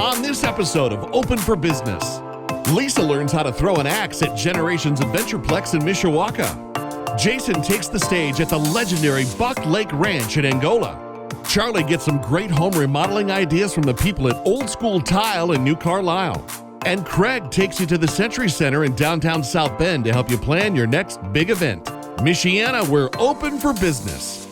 On this episode of Open for Business, Lisa learns how to throw an axe at Generations Adventureplex in Mishawaka. Jason takes the stage at the legendary Buck Lake Ranch in Angola. Charlie gets some great home remodeling ideas from the people at Old School Tile in New Carlisle. And Craig takes you to the Century Center in downtown South Bend to help you plan your next big event. Michiana, we're open for business.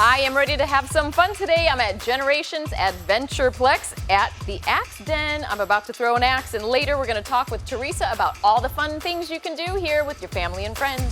I am ready to have some fun today. I'm at Generations Adventureplex at the Axe Den. I'm about to throw an axe, and later we're going to talk with Teresa about all the fun things you can do here with your family and friends.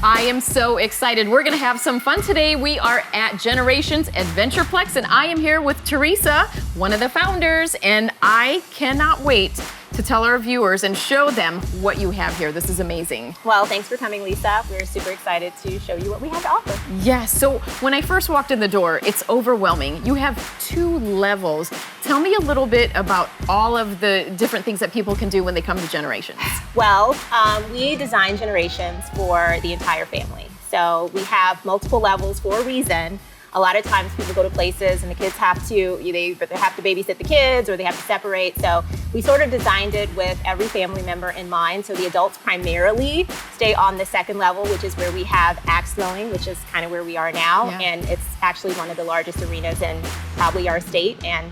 I am so excited. We're gonna have some fun today. We are at Generations Adventureplex, and I am here with Teresa, one of the founders, and I cannot wait to tell our viewers and show them what you have here. This is amazing. Well, thanks for coming, Lisa. We're super excited to show you what we have to offer. Yes, so when I first walked in the door, it's overwhelming. You have 2 levels. Tell me a little bit about all of the different things that people can do when they come to Generations. Well, we design Generations for the entire family. So we have multiple levels for a reason. A lot of times people go to places and the kids have to, they have to babysit the kids or they have to separate. So we sort of designed it with every family member in mind. So the adults primarily stay on the 2nd level, which is where we have axe throwing, which is kind of where we are now. Yeah. And it's actually one of the largest arenas in probably our state and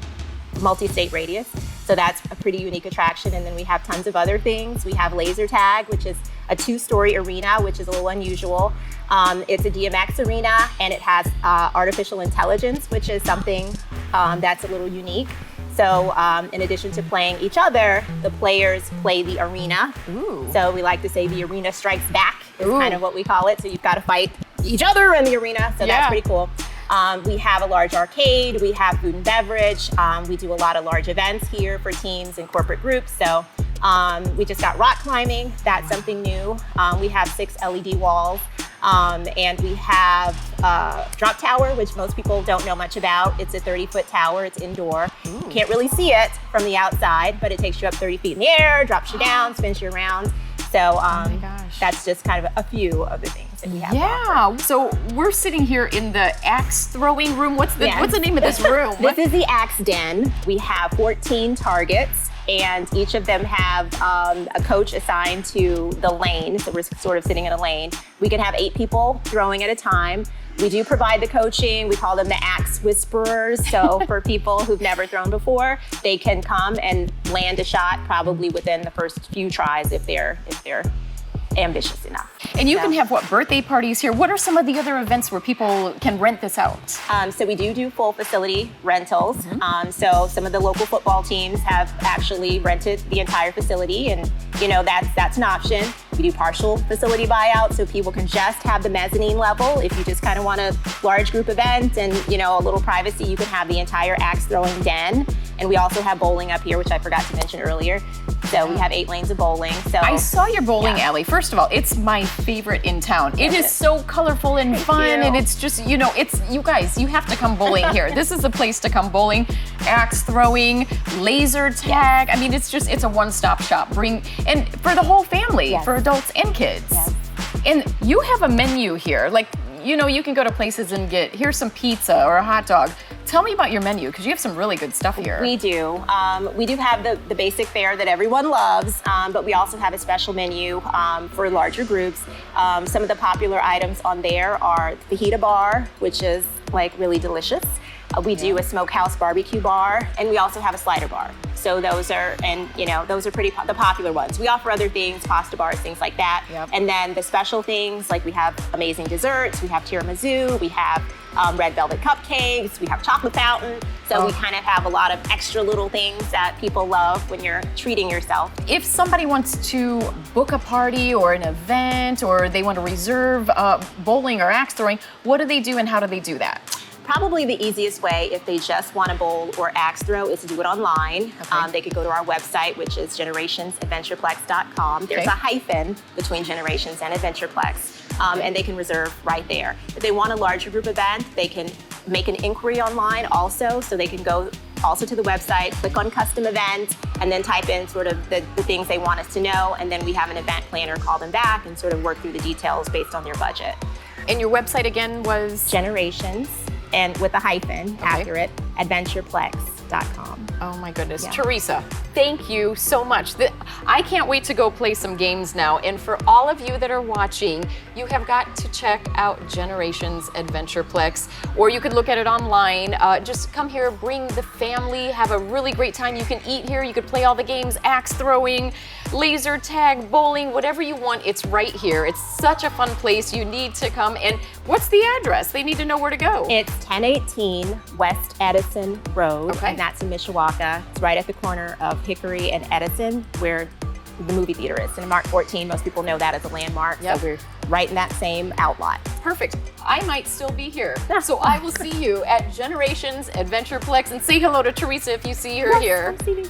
multi-state radius. So that's a pretty unique attraction. And then we have tons of other things. We have laser tag, which is a 2-story arena, which is a little unusual. It's a DMX arena, and it has artificial intelligence, which is something that's a little unique. So in addition to playing each other, the players play the arena. Ooh. So we like to say the arena strikes back is kind of what we call it. So you've got to fight each other in the arena. So that's pretty cool. We have a large arcade. We have food and beverage. We do a lot of large events here for teams and corporate groups. So we just got rock climbing. That's something new. We have 6 LED walls. And we have drop tower, which most people don't know much about. It's a 30-foot tower. It's indoor. Ooh. You can't really see it from the outside, but it takes you up 30 feet in the air, drops you down, spins you around. So that's just kind of a few of the things that we have. Yeah. So we're sitting here in the axe throwing room. What's the name of this room? This is the Axe Den. We have 14 targets, and each of them have a coach assigned to the lane. So we're sort of sitting in a lane. We can have 8 people throwing at a time. We do provide the coaching. We call them the axe whisperers. So for people who've never thrown before, they can come and land a shot probably within the first few tries if they're ambitious enough. And you can have birthday parties here? What are some of the other events where people can rent this out? So we do full facility rentals. Mm-hmm. So some of the local football teams have actually rented the entire facility, and that's an option. We do partial facility buyout, so people can just have the mezzanine level. If you just kind of want a large group event and a little privacy, you can have the entire axe throwing den. And we also have bowling up here, which I forgot to mention earlier. So we have 8 lanes of bowling. So I saw your bowling alley. First of all, it's my favorite in town. It is so colorful and fun, and it's just, it's, you guys, you have to come bowling here. This is the place to come bowling. Axe throwing, laser tag. I mean, it's a one-stop shop. And for the whole family, for adults and kids. Yes. And you have a menu here. Like, you can go to places and here's some pizza or a hot dog. Tell me about your menu, because you have some really good stuff here. We do. We do have the basic fare that everyone loves, but we also have a special menu for larger groups. Some of the popular items on there are the fajita bar, which is really delicious. We do a smokehouse barbecue bar, and we also have a slider bar. So those are, and those are the popular ones. We offer other things, pasta bars, things like that. Yep. And then the special things, like we have amazing desserts, we have tiramisu, we have red velvet cupcakes, we have chocolate fountain. So we kind of have a lot of extra little things that people love when you're treating yourself. If somebody wants to book a party or an event, or they want to reserve bowling or axe throwing, what do they do and how do they do that? Probably the easiest way, if they just want to bowl or axe throw, is to do it online. Okay. They could go to our website, which is generationsadventureplex.com. There's Okay. a hyphen between Generations and Adventureplex, and they can reserve right there. If they want a larger group event, they can make an inquiry online also, so they can go also to the website, click on custom event, and then type in sort of the things they want us to know, and then we have an event planner call them back and sort of work through the details based on their budget. And your website again was? Generations, and with a hyphen, accurate, adventureplex.com. Oh my goodness. Yeah. Teresa, thank you so much. I can't wait to go play some games now. And for all of you that are watching, you have got to check out Generations Adventureplex, or you could look at it online. Just come here, bring the family, have a really great time. You can eat here, you could play all the games, axe throwing, laser tag, bowling, whatever you want, it's right here. It's such a fun place. You need to come. And what's the address? They need to know where to go. It's 1018 West Edison Road, Okay. and that's in Mishawaka. It's right at the corner of Hickory and Edison, where the movie theater is. And Mark 14, most people know that as a landmark. Yep. So we're right in that same outlot. Perfect. I might still be here. So I will see you at Generations Adventureplex, and say hello to Teresa if you see her here. I'm seeing-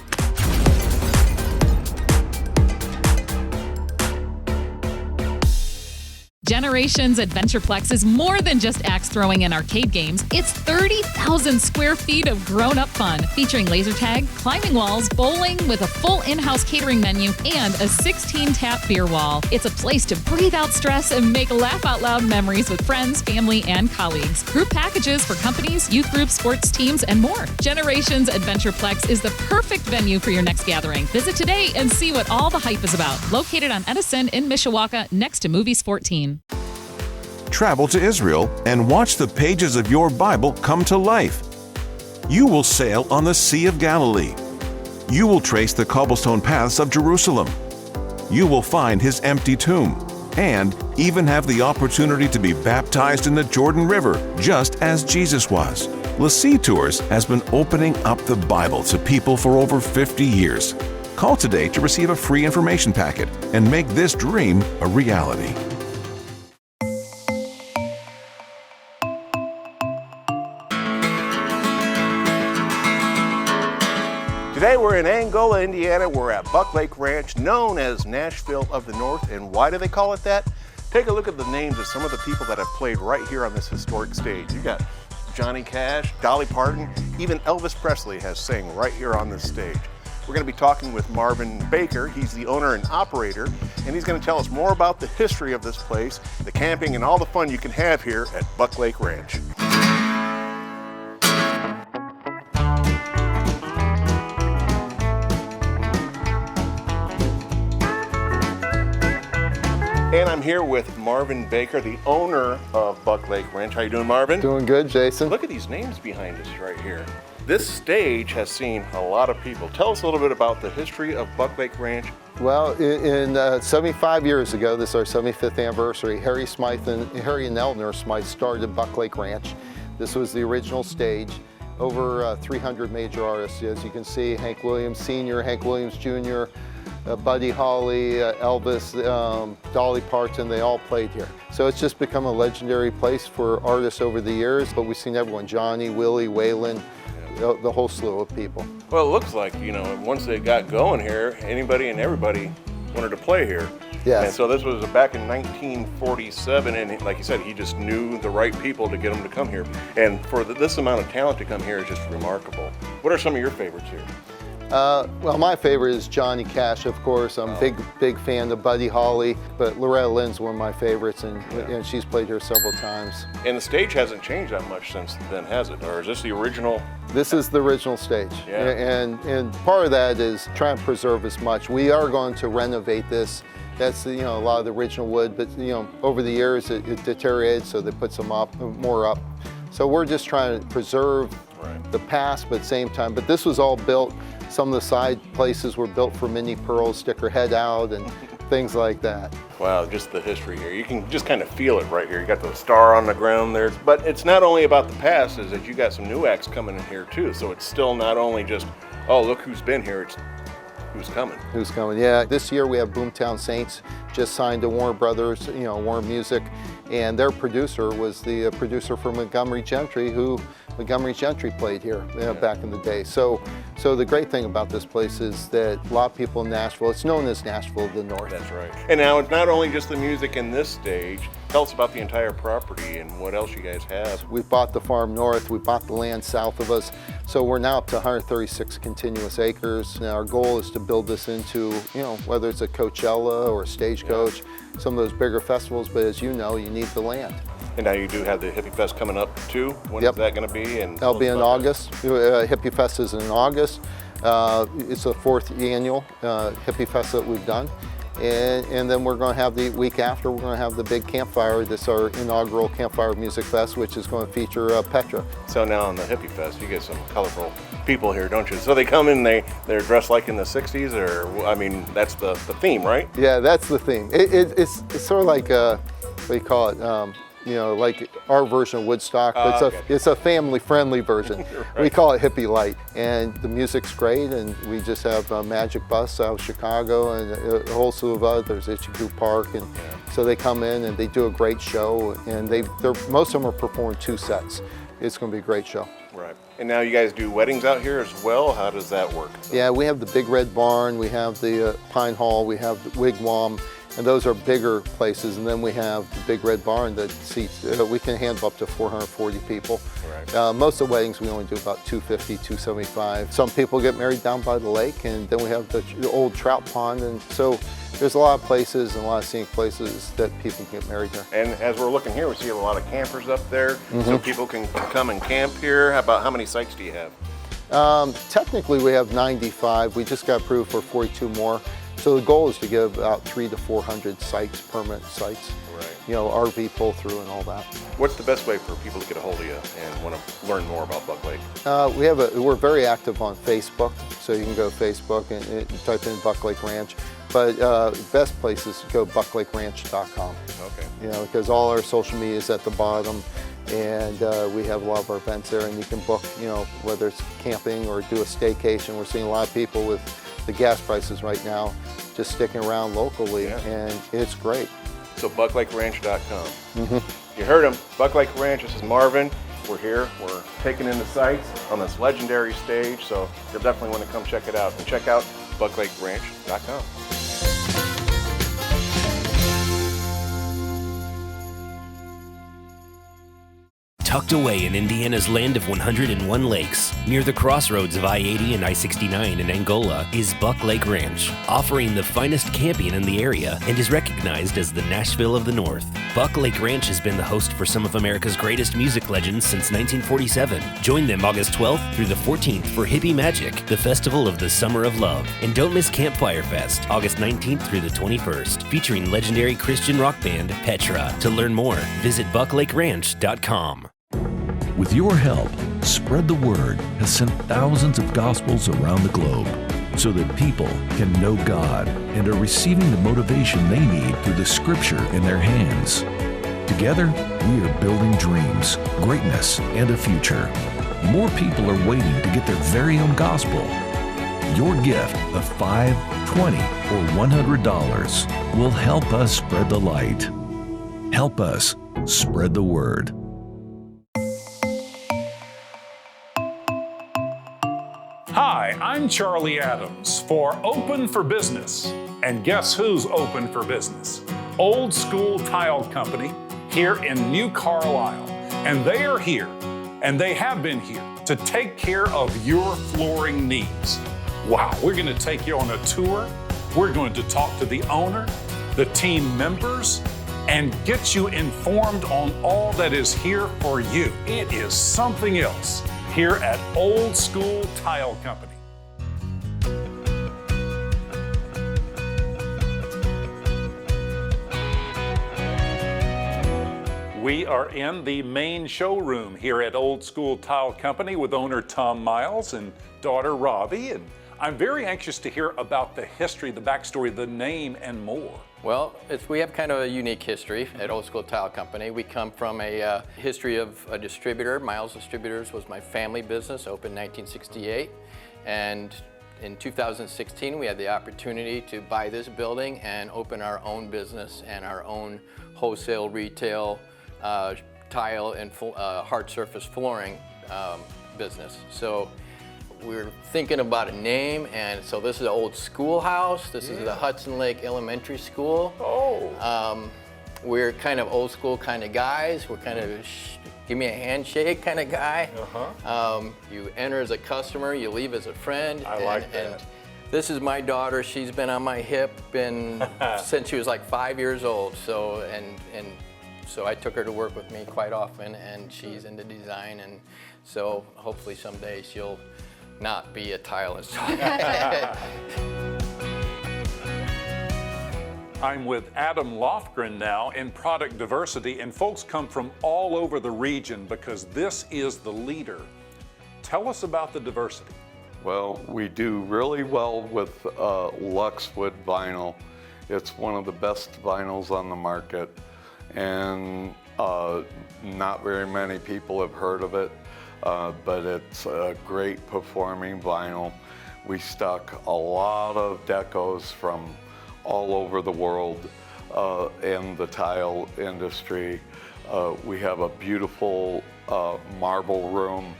Generations Adventureplex is more than just axe throwing and arcade games. It's 30,000 square feet of grown-up fun, featuring laser tag, climbing walls, bowling with a full in-house catering menu, and a 16-tap beer wall. It's a place to breathe out stress and make laugh-out-loud memories with friends, family, and colleagues. Group packages for companies, youth groups, sports teams, and more. Generations Adventureplex is the perfect venue for your next gathering. Visit today and see what all the hype is about. Located on Edison in Mishawaka, next to Movies 14. Travel to Israel and watch the pages of your Bible come to life. You will sail on the Sea of Galilee. You will trace the cobblestone paths of Jerusalem. You will find his empty tomb, and even have the opportunity to be baptized in the Jordan River, just as Jesus was. LaSea Tours has been opening up the Bible to people for over 50 years. Call today to receive a free information packet and make this dream a reality. Today we're in Angola, Indiana. We're at Buck Lake Ranch, known as Nashville of the North. And why do they call it that? Take a look at the names of some of the people that have played right here on this historic stage. You got Johnny Cash, Dolly Parton, even Elvis Presley has sang right here on this stage. We're going to be talking with Marvin Baker. He's the owner and operator, and he's going to tell us more about the history of this place, the camping, and all the fun you can have here at Buck Lake Ranch. And I'm here with Marvin Baker, the owner of Buck Lake Ranch. How you doing, Marvin? Doing good, Jason. Look at these names behind us right here. This stage has seen a lot of people. Tell us a little bit about the history of Buck Lake Ranch. Well, in 75 years ago, this is our 75th anniversary, Harry and Eleanor Smythe started Buck Lake Ranch. This was the original stage. Over 300 major artists, as you can see, Hank Williams Sr., Hank Williams Jr., Buddy Holly, Elvis, Dolly Parton, they all played here. So it's just become a legendary place for artists over the years, but we've seen everyone, Johnny, Willie, Waylon, the whole slew of people. Well, it looks like, once they got going here, anybody and everybody wanted to play here. Yes. And so this was back in 1947, and like you said, he just knew the right people to get them to come here. And for this amount of talent to come here is just remarkable. What are some of your favorites here? Well, my favorite is Johnny Cash, of course. I'm a big fan of Buddy Holly, but Loretta Lynn's one of my favorites, and she's played here several times. And the stage hasn't changed that much since then, has it? Or is this the original? This is the original stage. Yeah. And part of that is trying to preserve as much. We are going to renovate this. That's a lot of the original wood, but over the years it deteriorated, so they put some more up. So we're just trying to preserve the past, but at the same time. But this was all built Some of the side places were built for mini pearls, stick her head out, and things like that. Wow, just the history here. You can just kind of feel it right here. You got the star on the ground there. But it's not only about the past, is that you got some new acts coming in here too. So it's still not only just, oh, look who's been here, it's who's coming. Who's coming, yeah. This year we have Boomtown Saints, just signed to Warner Brothers, Warner Music, and their producer was the producer for Montgomery Gentry, who Montgomery Gentry played here back in the day. So the great thing about this place is that a lot of people in Nashville, it's known as Nashville of the North. That's right. And now it's not only just the music in this stage. Tell us about the entire property and what else you guys have. We bought the farm north, we bought the land south of us, so we're now up to 136 continuous acres. Now our goal is to build this into, whether it's a Coachella or a Stagecoach, some of those bigger festivals, but as you know, you need the land. And now you do have the Hippie Fest coming up too. When is that going to be? And that'll be in August. Hippie Fest is in August. It's the 4th annual Hippie Fest that we've done. And then we're going to have the week after, we're going to have the big campfire. This is our inaugural Campfire Music Fest, which is going to feature Petra. So now on the Hippie Fest, you get some colorful people here, don't you? So they come in, they're dressed like in the 60s, or, I mean, that's the theme, right? Yeah, that's the theme. It's sort of like, what do you call it? Like our version of Woodstock, but it's a family-friendly version. Right. We call it Hippie Light, and the music's great, and we just have Magic Bus out of Chicago and a whole slew of others, Itchy Park, and so they come in and they do a great show, and most of them are performing 2 sets. It's going to be a great show. Right. And now you guys do weddings out here as well? How does that work? Yeah, we have the Big Red Barn, we have the Pine Hall, we have the Wigwam, and those are bigger places. And then we have the Big Red Barn that seats, we can handle up to 440 people. Right. Most of the weddings we only do about 250, 275. Some people get married down by the lake, and then we have the old trout pond. And so there's a lot of places and a lot of scenic places that people can get married there. And as we're looking here, we see a lot of campers up there. So people can come and camp here. How many sites do you have? Technically we have 95. We just got approved for 42 more. So the goal is to give about 300 to 400 sites, permanent sites. Right. RV pull through and all that. What's the best way for people to get a hold of you and want to learn more about Buck Lake? We're very active on Facebook, so you can go to Facebook and type in Buck Lake Ranch. But best place is to go bucklakeranch.com. Okay. Because all our social media is at the bottom, and we have a lot of our events there, and you can book, whether it's camping or do a staycation. We're seeing a lot of people with the gas prices right now just sticking around locally, and it's great. So bucklakeranch.com. You heard him, Buck Lake Ranch. This is Marvin. We're here, we're taking in the sights on this legendary stage, so you'll definitely want to come check it out. And check out bucklakeranch.com. Tucked away in Indiana's land of 101 lakes, near the crossroads of I-80 and I-69 in Angola, is Buck Lake Ranch, offering the finest camping in the area and is recognized as the Nashville of the North. Buck Lake Ranch has been the host for some of America's greatest music legends since 1947. Join them August 12th through the 14th for Hippie Magic, the festival of the Summer of Love. And don't miss Campfire Fest, August 19th through the 21st, featuring legendary Christian rock band Petra. To learn more, visit bucklakeranch.com. With your help, Spread the Word has sent thousands of gospels around the globe so that people can know God and are receiving the motivation they need through the Scripture in their hands. Together, we are building dreams, greatness, and a future. More people are waiting to get their very own gospel. Your gift of $5, $20, or $100 will help us spread the light. Help us spread the word. Hi, I'm Charlie Adams for Open for Business. And guess who's open for business? Old School Tile Company here in New Carlisle. And they are here, and they have been here to take care of your flooring needs. Wow, we're going to take you on a tour. We're going to talk to the owner, the team members, and get you informed on all that is here for you. It is something else here at Old School Tile Company. We are in the main showroom here at Old School Tile Company with owner Tom Miles and daughter Robbie. And I'm very anxious to hear about the history, the backstory, the name, and more. Well, we have kind of a unique history at Old School Tile Company. We come from a history of a distributor. Miles Distributors was my family business, opened 1968. And in 2016, we had the opportunity to buy this building and open our own business and our own wholesale retail tile and hard surface flooring business. So we're thinking about a name, and so this is an old schoolhouse. This is the Hudson Lake Elementary School. Oh. We're kind of old school kind of guys. We're kind of give me a handshake kind of guy. You enter as a customer, you leave as a friend. I like that. And this is my daughter. She's been on my hip since she was like 5 years old. So so I took her to work with me quite often, and she's into design, and so hopefully someday she'll not be a tile installer. I'm with Adam Lofgren now in product diversity, and folks come from all over the region because this is the leader. Tell us about the diversity. Well, we do really well with Luxwood vinyl. It's one of the best vinyls on the market, and not very many people have heard of it. But it's a great performing vinyl. We stock a lot of decos from all over the world in the tile industry. We have a beautiful marble room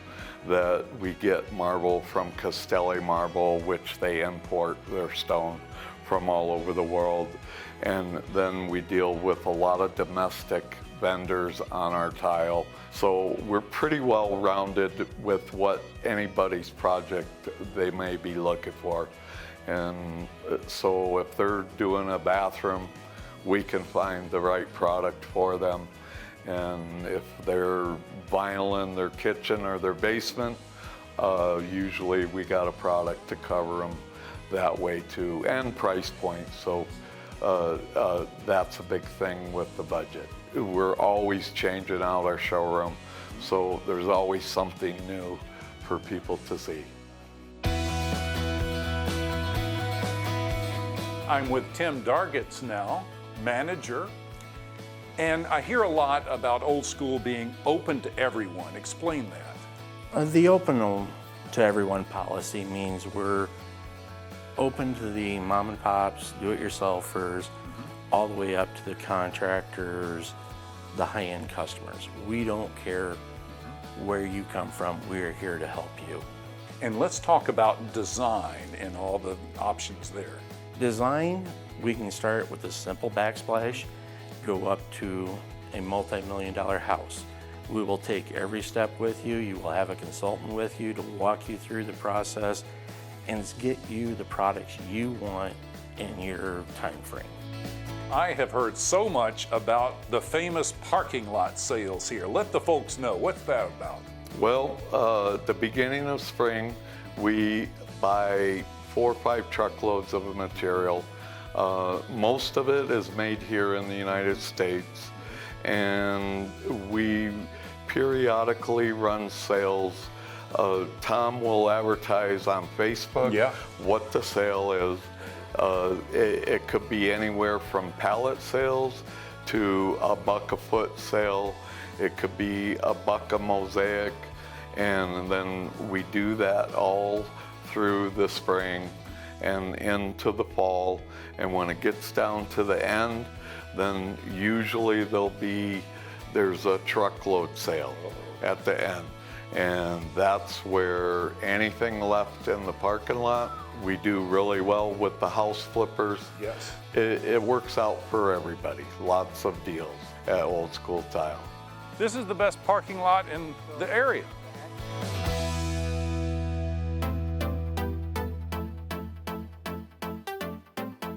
that we get marble from Castelli Marble, which they import their stone from all over the world. And then we deal with a lot of domestic vendors on our tile. So we're pretty well rounded with what anybody's project they may be looking for. And so if they're doing a bathroom, we can find the right product for them. And if they're vinyling their kitchen or their basement, usually we got a product to cover them that way too, and price point. So that's a big thing with the budget. We're always changing out our showroom, so there's always something new for people to see. I'm with Tim Dargitz now, manager, and I hear a lot about Old School being open to everyone. Explain that. The open to everyone policy means we're open to the mom and pops, do-it-yourselfers, all the way up to the contractors, the high-end customers. We don't care where you come from. We're here to help you. And let's talk about design and all the options there. Design, we can start with a simple backsplash, go up to a multi-million-dollar house. We will take every step with you. You will have a consultant with you to walk you through the process and get you the products you want in your time frame. I have heard so much about the famous parking lot sales here. Let the folks know, what's that about? Well, at the beginning of spring, we buy 4 or 5 truckloads of material. Most of it is made here in the United States, and we periodically run sales. Tom will advertise on Facebook what the sale is. It could be anywhere from pallet sales to a $1 a foot sale. It could be $1 a mosaic, and then we do that all through the spring and into the fall. And when it gets down to the end, then usually there's a truckload sale at the end. And that's where anything left in the parking lot, we do really well with the house flippers. Yes. It works out for everybody. Lots of deals at Old School Tile. This is the best parking lot in the area.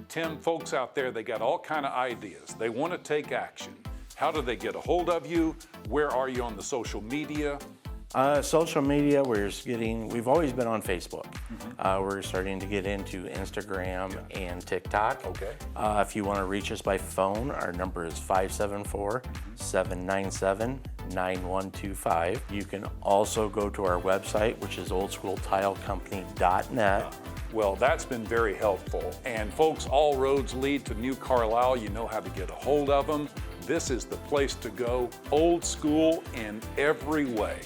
Tim, folks out there, they got all kind of ideas. They want to take action. How do they get a hold of you? Where are you on the social media? Social media, we've always been on Facebook. We're starting to get into Instagram and TikTok. Okay. If you want to reach us by phone, our number is 574-797-9125. You can also go to our website, which is oldschooltilecompany.net, Well, that's been very helpful. And folks, all roads lead to New Carlisle. You know how to get a hold of them. This is the place to go, old school in every way.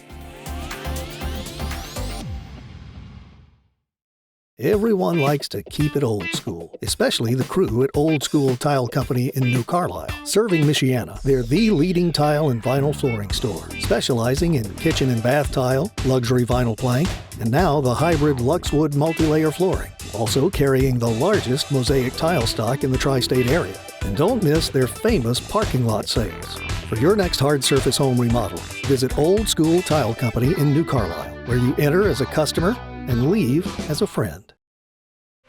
Everyone likes to keep it old school, especially the crew at Old School Tile Company in New Carlisle. Serving Michiana, they're the leading tile and vinyl flooring store, specializing in kitchen and bath tile, luxury vinyl plank, and now the hybrid Luxwood multi-layer flooring. Also carrying the largest mosaic tile stock in the tri-state area. And don't miss their famous parking lot sales. For your next hard surface home remodel, visit Old School Tile Company in New Carlisle, where you enter as a customer and leave as a friend.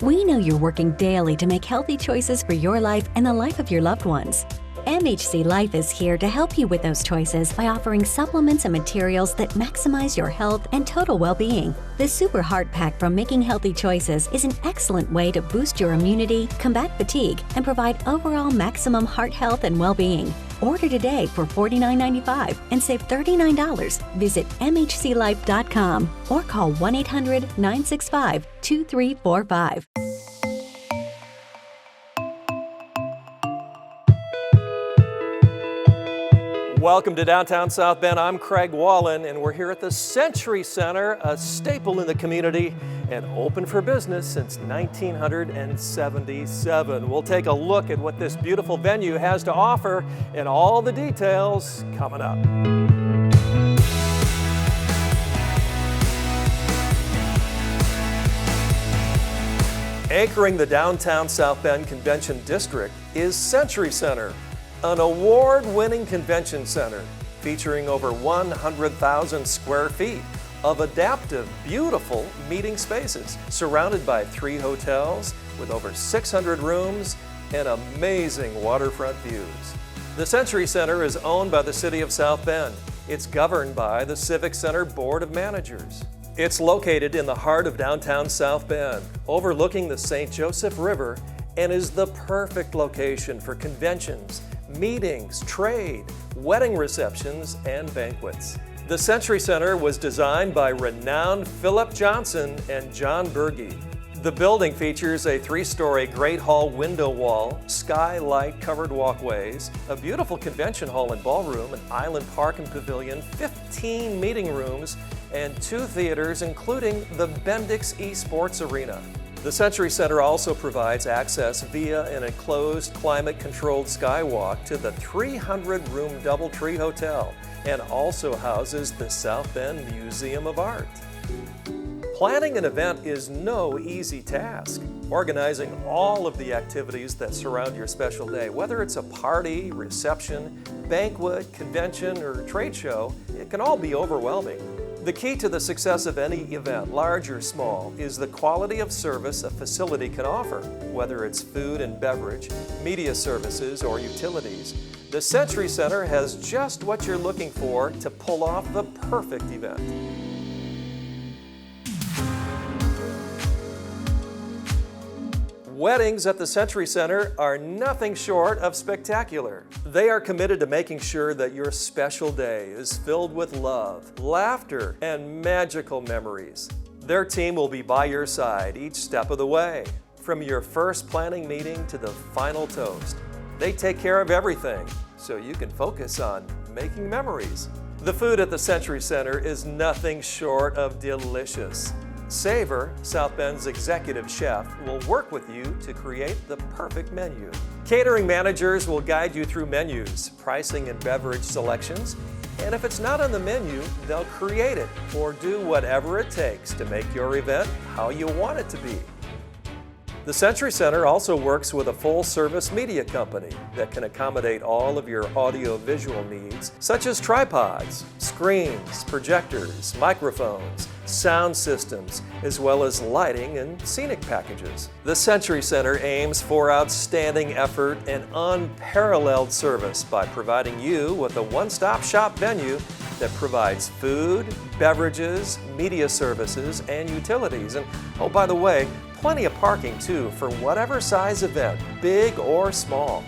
We know you're working daily to make healthy choices for your life and the life of your loved ones. MHC Life is here to help you with those choices by offering supplements and materials that maximize your health and total well-being. The Super Heart Pack from Making Healthy Choices is an excellent way to boost your immunity, combat fatigue, and provide overall maximum heart health and well-being. Order today for $49.95 and save $39. Visit mhclife.com or call 1-800-965-2345. Welcome to downtown South Bend. I'm Craig Wallen, and we're here at the Century Center, a staple in the community and open for business since 1977. We'll take a look at what this beautiful venue has to offer and all the details coming up. Anchoring the downtown South Bend Convention District is Century Center, an award-winning convention center featuring over 100,000 square feet of adaptive, beautiful meeting spaces, surrounded by 3 hotels with over 600 rooms and amazing waterfront views. The Century Center is owned by the City of South Bend. It's governed by the Civic Center Board of Managers. It's located in the heart of downtown South Bend, overlooking the St. Joseph River, and is the perfect location for conventions, meetings, trade, wedding receptions, and banquets. The Century Center was designed by renowned Philip Johnson and John Berge. The building features a 3-story Great Hall window wall, skylight covered walkways, a beautiful convention hall and ballroom, an island park and pavilion, 15 meeting rooms, and 2 theaters, including the Bendix Esports Arena. The Century Center also provides access via an enclosed climate-controlled skywalk to the 300-room DoubleTree Hotel and also houses the South Bend Museum of Art. Planning an event is no easy task. Organizing all of the activities that surround your special day, whether it's a party, reception, banquet, convention, or trade show, it can all be overwhelming. The key to the success of any event, large or small, is the quality of service a facility can offer, whether it's food and beverage, media services, or utilities. The Century Center has just what you're looking for to pull off the perfect event. Weddings at the Century Center are nothing short of spectacular. They are committed to making sure that your special day is filled with love, laughter, and magical memories. Their team will be by your side each step of the way, from your first planning meeting to the final toast. They take care of everything, so you can focus on making memories. The food at the Century Center is nothing short of delicious. Savor, South Bend's executive chef, will work with you to create the perfect menu. Catering managers will guide you through menus, pricing, and beverage selections. And if it's not on the menu, they'll create it or do whatever it takes to make your event how you want it to be. The Century Center also works with a full-service media company that can accommodate all of your audio-visual needs, such as tripods, screens, projectors, microphones, sound systems, as well as lighting and scenic packages. The Century Center aims for outstanding effort and unparalleled service by providing you with a one-stop shop venue that provides food, beverages, media services, and utilities. And oh, by the way, plenty of parking too for whatever size event, big or small.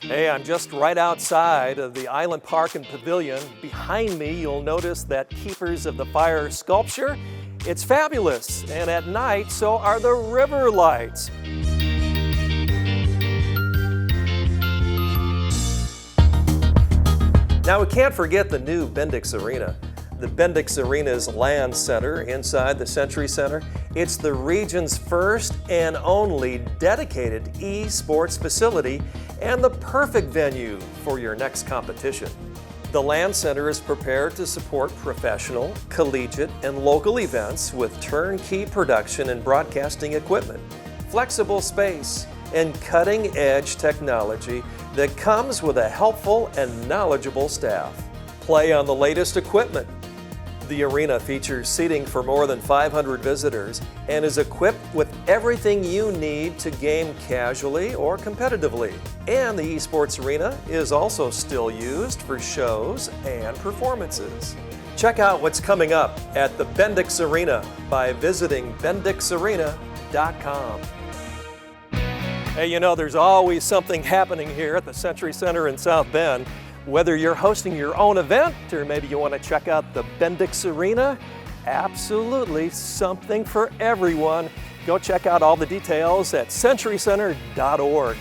Hey, I'm just right outside of the Island Park and Pavilion. Behind me, you'll notice that Keepers of the Fire sculpture. It's fabulous, and at night, so are the river lights. Now, we can't forget the new Bendix Arena. The Bendix Arena's LAN Center inside the Century Center. It's the region's first and only dedicated esports facility and the perfect venue for your next competition. The LAN Center is prepared to support professional, collegiate, and local events with turnkey production and broadcasting equipment, flexible space, and cutting-edge technology that comes with a helpful and knowledgeable staff. Play on the latest equipment. The arena features seating for more than 500 visitors and is equipped with everything you need to game casually or competitively. And the esports arena is also still used for shows and performances. Check out what's coming up at the Bendix Arena by visiting bendixarena.com. Hey, you know, there's always something happening here at the Century Center in South Bend. Whether you're hosting your own event or maybe you want to check out the Bendix Arena, absolutely something for everyone. Go check out all the details at centurycenter.org.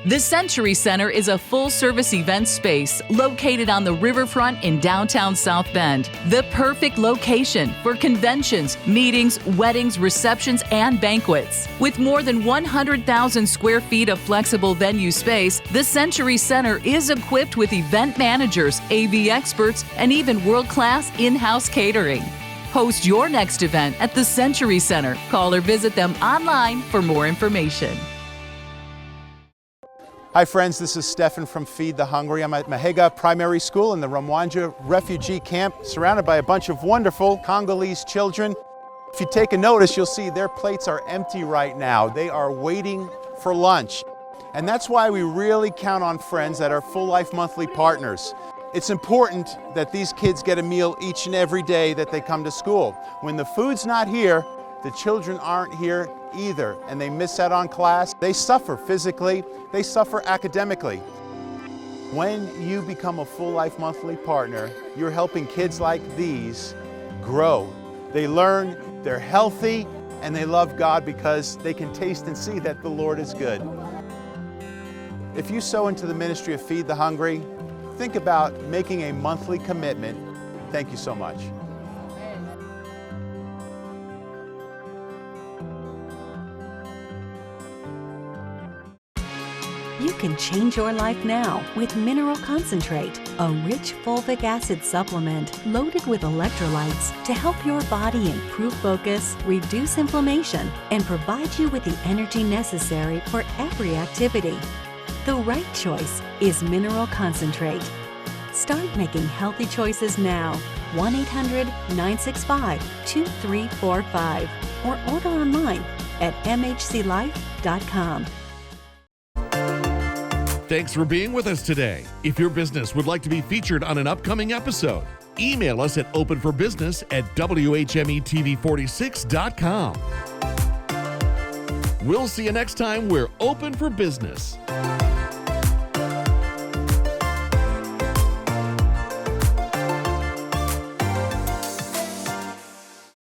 The Century Center is a full-service event space located on the riverfront in downtown South Bend. The perfect location for conventions, meetings, weddings, receptions, and banquets. With more than 100,000 square feet of flexible venue space, the Century Center is equipped with event managers, AV experts, and even world-class in-house catering. Host your next event at the Century Center. Call or visit them online for more information. Hi friends, this is Stefan from Feed the Hungry. I'm at Mahega Primary School in the Ramwanja refugee camp, surrounded by a bunch of wonderful Congolese children. If you take a notice, you'll see their plates are empty right now. They are waiting for lunch. And that's why we really count on friends that are Full Life Monthly partners. It's important that these kids get a meal each and every day that they come to school. When the food's not here, the children aren't here either, and they miss out on class. They suffer physically, they suffer academically. When you become a Full Life Monthly partner, you're helping kids like these grow. They learn, they're healthy, and they love God because they can taste and see that the Lord is good. If you sow into the ministry of Feed the Hungry, think about making a monthly commitment. Thank you so much. You can change your life now with Mineral Concentrate, a rich fulvic acid supplement loaded with electrolytes to help your body improve focus, reduce inflammation, and provide you with the energy necessary for every activity. The right choice is Mineral Concentrate. Start making healthy choices now. 1-800-965-2345 or order online at mhclife.com. Thanks for being with us today. If your business would like to be featured on an upcoming episode, email us at openforbusiness@WHME-TV46.com. We'll see you next time. We're open for business.